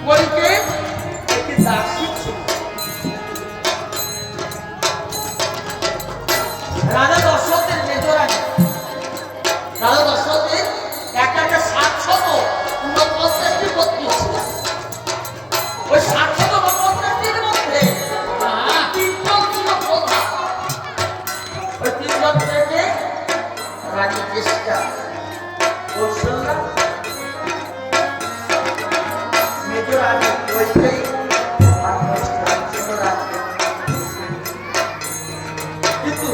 কইকে একটি দাসী ছিল। রাজা দশরথের মেজরানী, রাজা দশরথের একটা 749টি পত্নী ছিল। ওই 749টির মধ্যে তিনজন ছিল প্রধান। ওই তিনজন থেকে রানী চেষ্টা কৌশল্যা, মেজরানী কইকেয়ী আর ছোটরানী। কিন্তু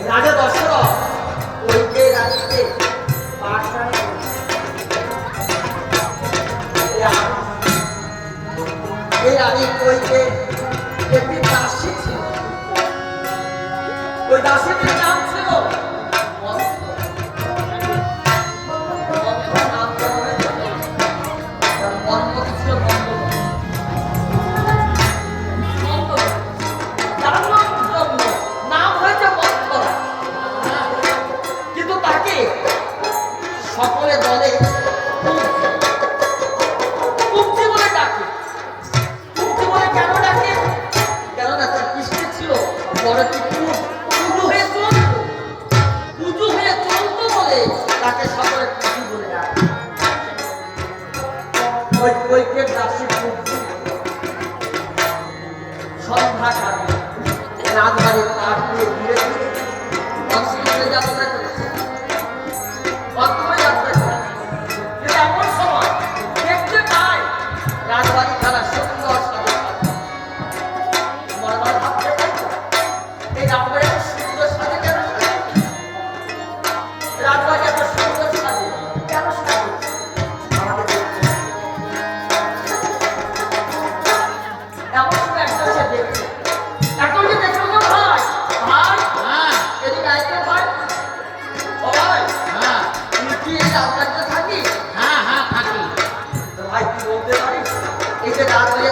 রাজা দশরথ কইকেয়ী রানীকে পাঠান এই রানী কইকেয়ী একটি দাসী ছিল। ওই দাসীটির নাম ছিল সকলে বলে কুঞ্চি বলে ডাকে। কুঞ্চি বলে কেন ডাকে? কেননা তার কৃষ্ণ ছিল বড় পুজো হয়ে চলত, পুজো হয়ে চলত বলে তাকে সকলে কুঞ্চি বলে ডাকে। ওই কৈকের দাসী কুঞ্চি সন্ধ্যাকালে রাজবাড়ির কাঠ দিয়ে ঘিরে ঘিরে অস্ত্রে যাত্রা করেছে। এমন সময় দেখতে পাই রাজবাড়ি তারা সুন্দর সাজে মনে মনে ভাবতে পারি এই রাজবাড়ি এত সুন্দর সাজে কেন? রাজবাড়ি এত সুন্দর সাজে কেন সাজে? এমন সময় একটা সে দেখছে, এখন যে দেখলো না ভাই, ভাই এদিকে আইতে ভাই, ও ভাই তুমি কি এই রাজবাড়িতে থাকি? থাকি। ভাই কি বলতে পারিস এই যে রাজবাড়ি